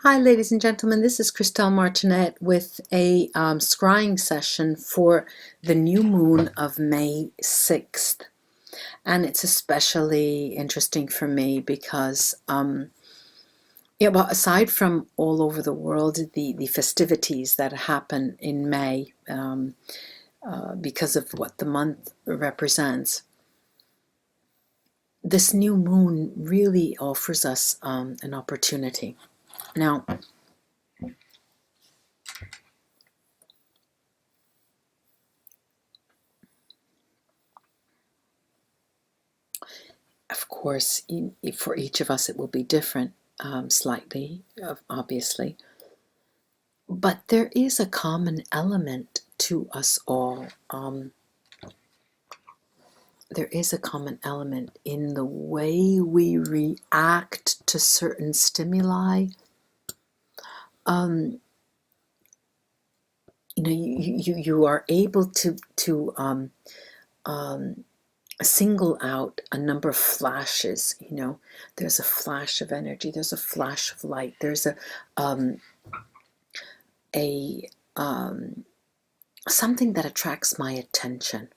Hi, ladies and gentlemen. This is Christelle Martinet with a scrying session for the new moon of May 6th. And it's especially interesting for me because, well, aside from all over the world, the festivities that happen in May because of what the month represents, this new moon really offers us an opportunity. Now, of course, for each of us, it will be different, slightly, obviously. But there is a common element to us all. There is a common element in the way we react to certain stimuli. You are able to single out a number of flashes. There's a flash of energy, there's a flash of light, there's something that attracts my attention.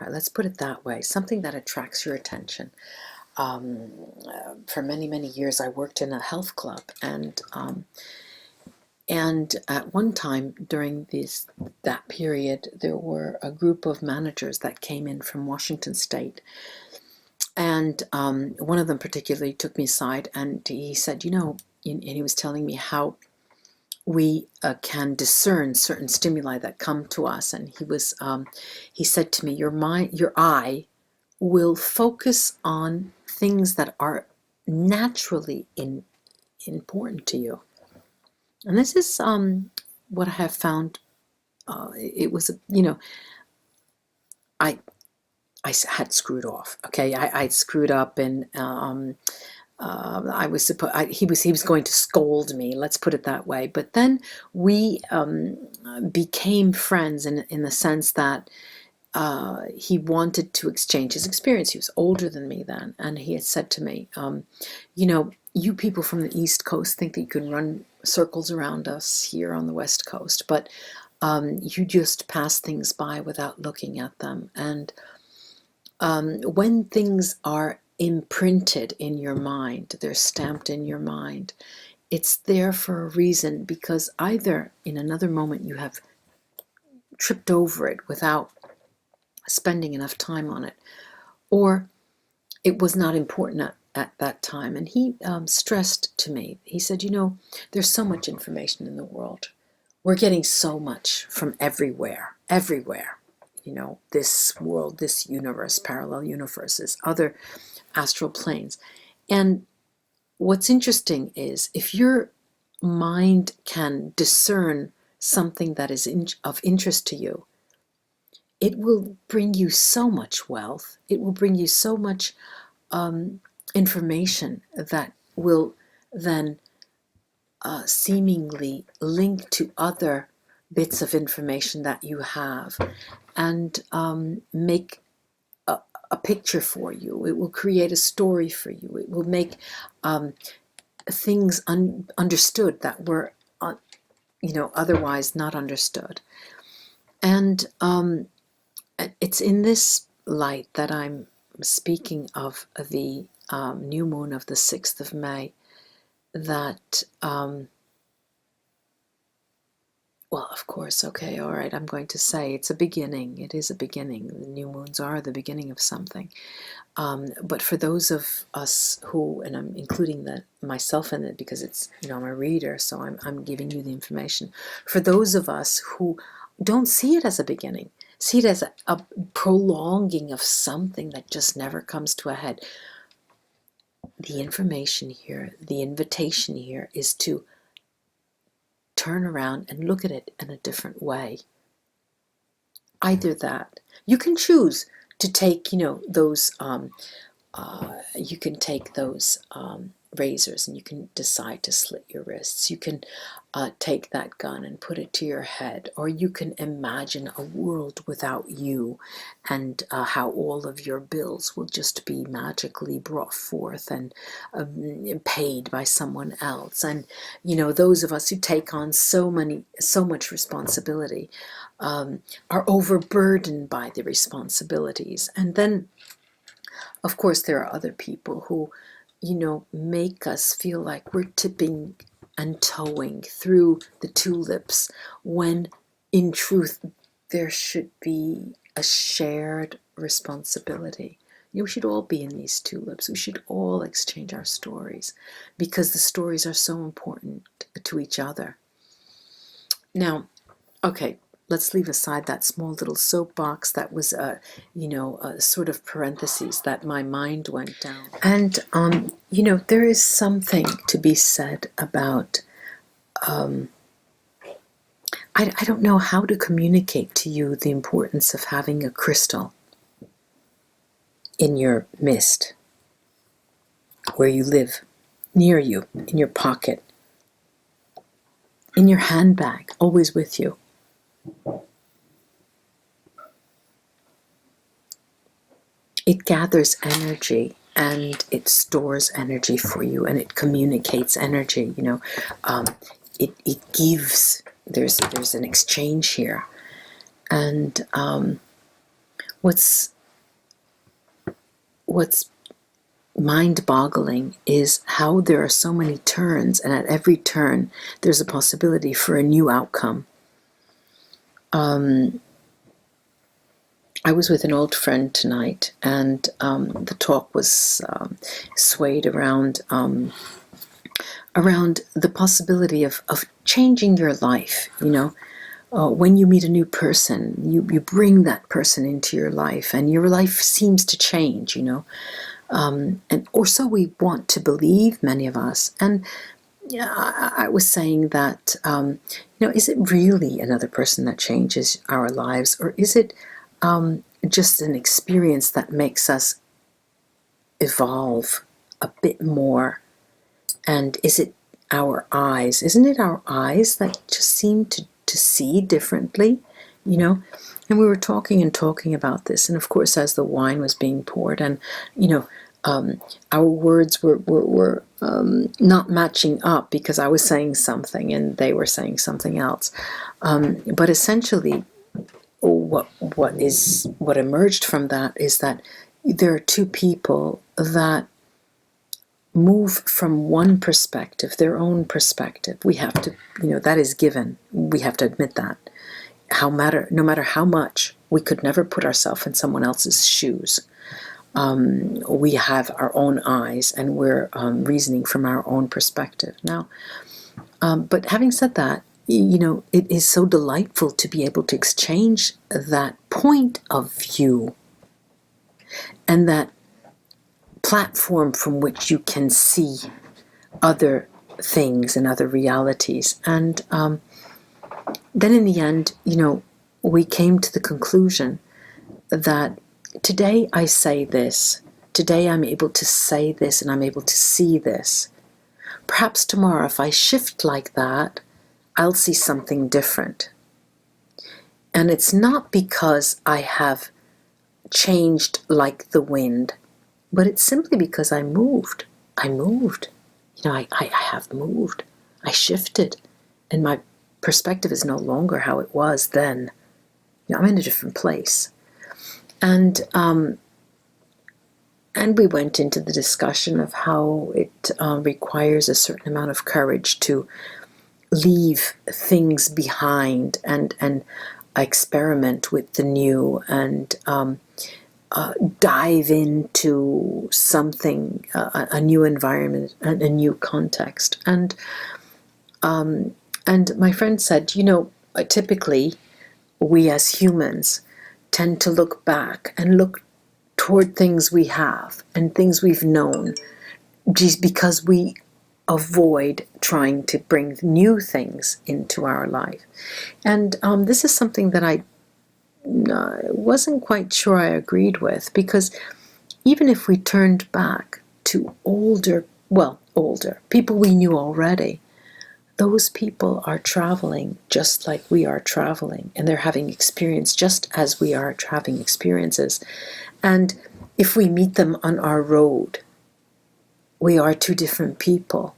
All right, let's put it that way, something that attracts your attention. For many, many years I worked in a health club, and at one time during that period, there were a group of managers that came in from Washington State. And one of them particularly took me aside, and he said, and he was telling me how we can discern certain stimuli that come to us. And he said to me, your eye will focus on things that are naturally important to you. And this is what I have found. It was, I had screwed off. Okay, I screwed up, and I was he was going to scold me. Let's put it that way. But then we became friends in the sense that he wanted to exchange his experience. He was older than me then, and he had said to me, you people from the East Coast think that you can run circles around us here on the West Coast, but you just pass things by without looking at them. And when things are imprinted in your mind, they're stamped in your mind, it's there for a reason, because either in another moment you have tripped over it without spending enough time on it, or it was not important at that time. And he stressed to me, he said, there's so much information in the world. We're getting so much from everywhere. This world, this universe, parallel universes, other astral planes. And what's interesting is, if your mind can discern something that is of interest to you, it will bring you so much wealth. It will bring you so much information that will then seemingly link to other bits of information that you have, and make a picture for you. It will create a story for you. It will make things understood that were otherwise not understood. And it's in this light that I'm speaking of the new moon of the 6th of May, that well, of course, okay, all right, I'm going to say it's a beginning. It is a beginning. The new moons are the beginning of something. But for those of us who, and I'm including myself in it because it's, I'm a reader, so I'm giving you the information. For those of us who don't see it as a beginning, see it as a prolonging of something that just never comes to a head, the information here, the invitation here is to turn around and look at it in a different way. Either that, you can choose to take, those, you can take those razors and you can decide to slit your wrists. You can take that gun and put it to your head, or you can imagine a world without you, and how all of your bills will just be magically brought forth and paid by someone else. And you know, those of us who take on so much responsibility are overburdened by the responsibilities. And then, of course, there are other people who, you know, make us feel like we're tipping and towing through the tulips, when in truth there should be a shared responsibility. You know, we should all be in these tulips. We should all exchange our stories, because the stories are so important to each other. Now, okay, let's leave aside that small little soapbox that was you know, a sort of parentheses that my mind went down. And you know, there is something to be said about I don't know how to communicate to you the importance of having a crystal in your midst, where you live, near you, in your pocket, in your handbag, always with you. It gathers energy and it stores energy for you, and it communicates energy. You know, it gives. There's an exchange here, and what's mind-boggling is how there are so many turns, and at every turn there's a possibility for a new outcome. I was with an old friend tonight, and the talk was swayed around the possibility of changing your life. You know, when you meet a new person, you bring that person into your life, and your life seems to change. You know, and or so we want to believe, many of us. And yeah, I was saying that you know, is it really another person that changes our lives, or is it just an experience that makes us evolve a bit more? And is it our eyes? Isn't it our eyes that just seem to see differently? You know, and we were talking about this, and of course, as the wine was being poured, and you know, our words were not matching up, because I was saying something and they were saying something else. But essentially, what emerged from that is that there are two people that move from one perspective, their own perspective. We have to, you know, that is given. We have to admit that. No matter how much, we could never put ourselves in someone else's shoes. We have our own eyes, and we're reasoning from our own perspective. Now, but having said that, you know, it is so delightful to be able to exchange that point of view and that platform from which you can see other things and other realities. And then in the end, you know, we came to the conclusion that today I say this, today I'm able to say this, and I'm able to see this. Perhaps tomorrow, if I shift like that, I'll see something different. And it's not because I have changed like the wind, but it's simply because I moved. I moved. You know, I have moved. I shifted. And my perspective is no longer how it was then. You know, I'm in a different place. And we went into the discussion of how it requires a certain amount of courage to leave things behind and experiment with the new, and dive into something, a new environment, and a new context. And my friend said, you know, typically we as humans tend to look back and look toward things we have and things we've known, just because we avoid trying to bring new things into our life. And this is something that I wasn't quite sure I agreed with, because even if we turned back to older, well, older, people we knew already. Those people are traveling just like we are traveling, and they're having experience just as we are having experiences. And if we meet them on our road, we are two different people.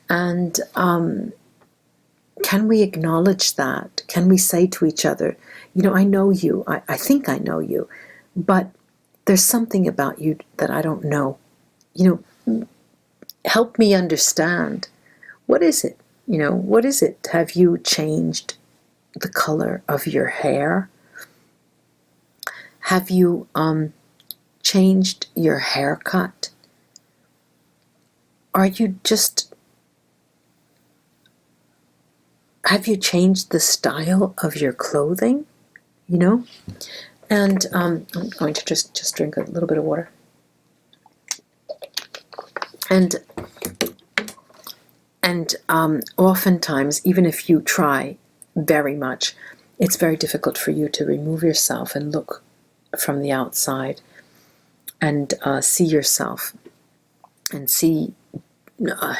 And can we acknowledge that? Can we say to each other, you know, I know you, I think I know you, but there's something about you that I don't know. You know, help me understand. What is it? You know, what is it? Have you changed the color of your hair? Have you changed your haircut? Are you just, have you changed the style of your clothing? You know? And I'm going to just drink a little bit of water. And oftentimes, even if you try very much, it's very difficult for you to remove yourself and look from the outside and see yourself and see,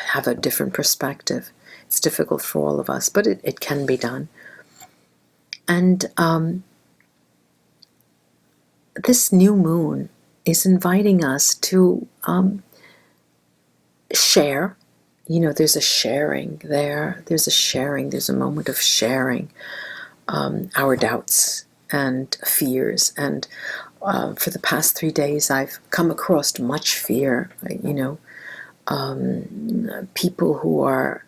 have a different perspective. It's difficult for all of us, but it can be done. And this new moon is inviting us to share. You know, there's a sharing there. There's a sharing. There's a moment of sharing our doubts and fears. And for the past 3 days, I've come across much fear. You know, people who are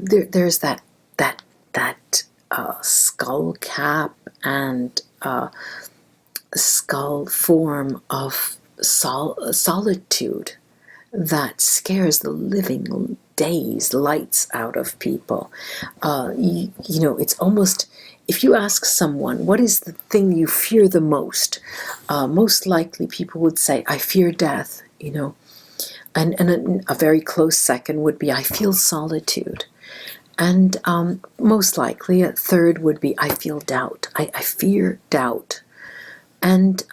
there's that skull cap and skull form of solitude that scares the living lights out of people. You know, it's almost, if you ask someone, what is the thing you fear the most? Most likely people would say, I fear death, you know. And a very close second would be, I feel solitude. And most likely a third would be, I feel doubt. I fear doubt. And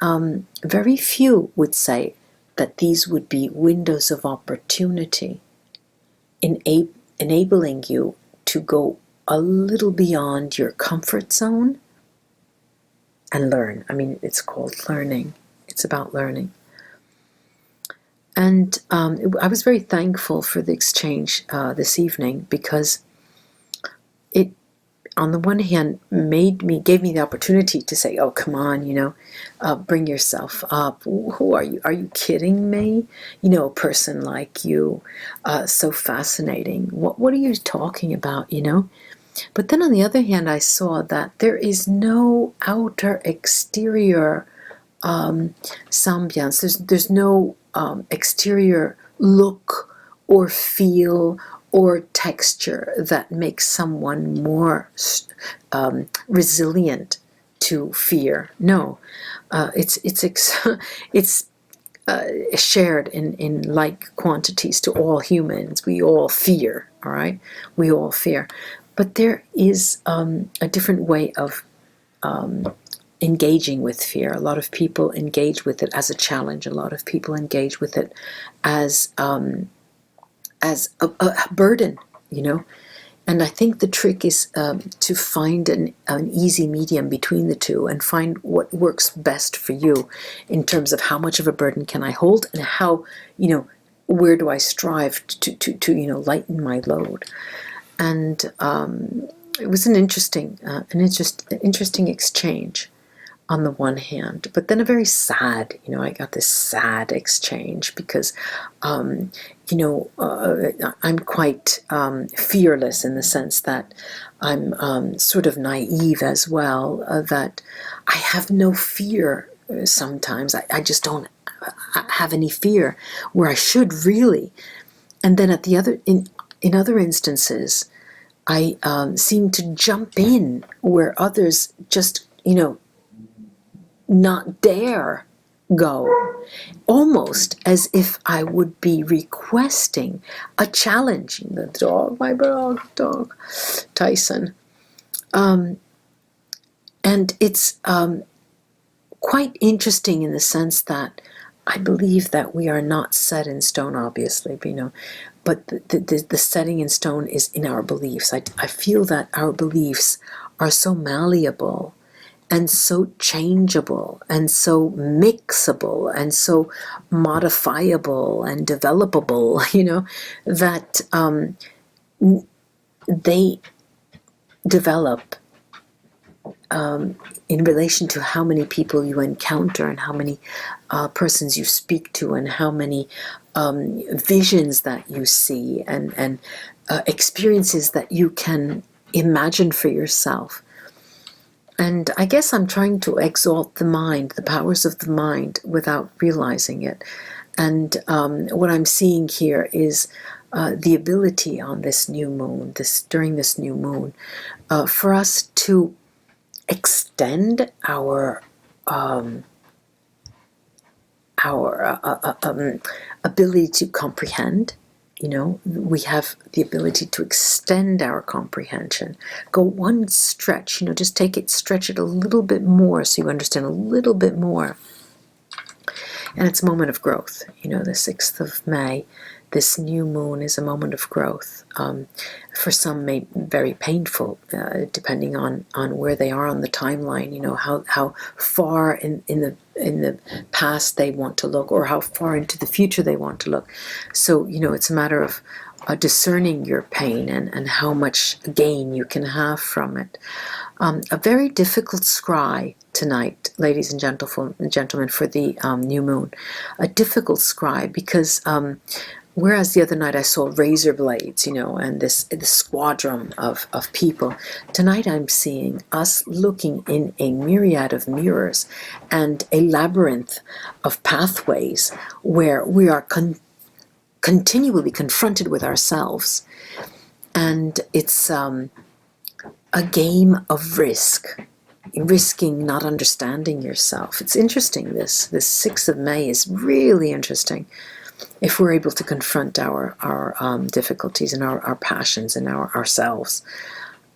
very few would say that these would be windows of opportunity, enabling you to go a little beyond your comfort zone and learn. I mean, it's called learning. It's about learning. And I was very thankful for the exchange this evening, because it, on the one hand, gave me the opportunity to say, oh, come on, you know, bring yourself up. Who are you? Are you kidding me? You know, a person like you, so fascinating. What are you talking about, you know? But then on the other hand, I saw that there is no outer exterior semblance. There's no exterior look or feel or texture that makes someone more resilient to fear. No, it's shared in like quantities to all humans. We all fear, all right? We all fear. But there is a different way of engaging with fear. A lot of people engage with it as a challenge. A lot of people engage with it as a burden, you know. And I think the trick is to find an easy medium between the two and find what works best for you in terms of how much of a burden can I hold, and how, you know, where do I strive to you know, lighten my load. And it was an interesting exchange on the one hand, but then a very sad, you know, I got this sad exchange because, you know, I'm quite fearless in the sense that I'm sort of naive as well, that I have no fear sometimes. I just don't have any fear where I should really. And then at the other, in other instances, I seem to jump in where others just, you know, not dare go, almost as if I would be requesting a challenge. The dog, my dog, Tyson. And it's quite interesting in the sense that I believe that we are not set in stone, obviously, but the setting in stone is in our beliefs. I feel that our beliefs are so malleable and so changeable and so mixable and so modifiable and developable, that they develop in relation to how many people you encounter and how many persons you speak to and how many visions that you see and experiences that you can imagine for yourself. And I guess I'm trying to exalt the mind, the powers of the mind, without realizing it. And what I'm seeing here is the ability on this new moon, during this new moon, for us to extend our ability to comprehend. We have the ability to extend our comprehension. Go one stretch, just stretch it a little bit more so you understand a little bit more. And it's a moment of growth. The 6th of May, this new moon is a moment of growth. For some, may very painful, depending on where they are on the timeline. How far in the past they want to look, or how far into the future they want to look. So it's a matter of discerning your pain and how much gain you can have from it. A very difficult scry tonight, ladies and gentlemen, for the new moon. A difficult scry because whereas the other night I saw razor blades, and this squadron of people, tonight I'm seeing us looking in a myriad of mirrors and a labyrinth of pathways where we are continually confronted with ourselves. And it's a game of risking not understanding yourself. It's interesting, this 6th of May is really interesting. If we're able to confront our difficulties and our passions and ourselves.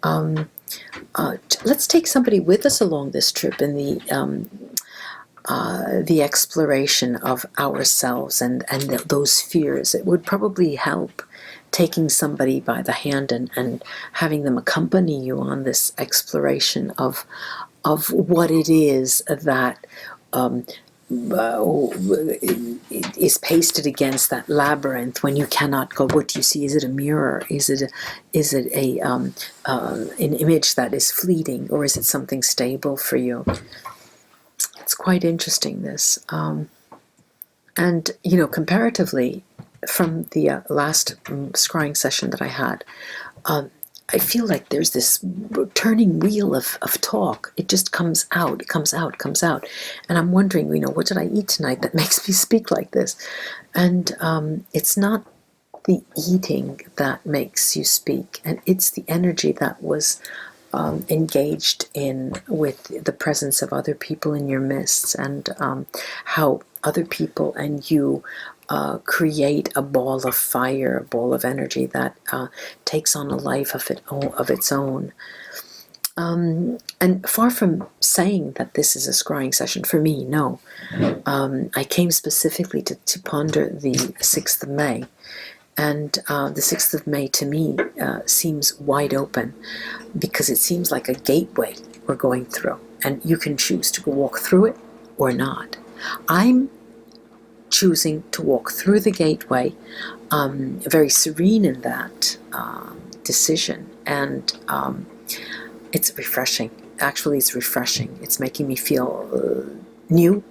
Let's take somebody with us along this trip in the exploration of ourselves and those fears. It would probably help taking somebody by the hand and having them accompany you on this exploration of what it is that is pasted against that labyrinth when you cannot go. What do you see? Is it a mirror? Is it an image that is fleeting, or is it something stable for you? It's quite interesting, this. And comparatively from the last scrying session that I had, I feel like there's this turning wheel of talk. It just comes out, comes out. And I'm wondering, what did I eat tonight that makes me speak like this? And it's not the eating that makes you speak, and it's the energy that was engaged in with the presence of other people in your midst, and how other people and you create a ball of fire, a ball of energy that takes on a life of its own. And far from saying that this is a scrying session for me, no. I came specifically to ponder the 6th of May. And the 6th of May to me seems wide open, because it seems like a gateway we're going through. And you can choose to walk through it or not. I'm choosing to walk through the gateway, very serene in that decision. And it's refreshing. Actually, it's refreshing. It's making me feel new,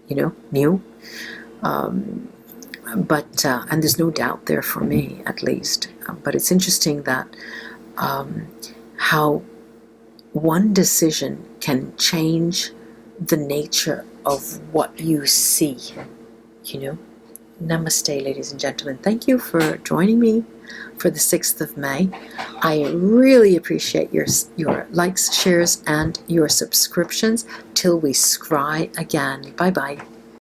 new. But and there's no doubt there for me, at least. But it's interesting that how one decision can change the nature of what you see. Namaste, ladies and gentlemen. Thank you for joining me for the 6th of May. I really appreciate your likes, shares, and your subscriptions. Till we scry again. Bye-bye.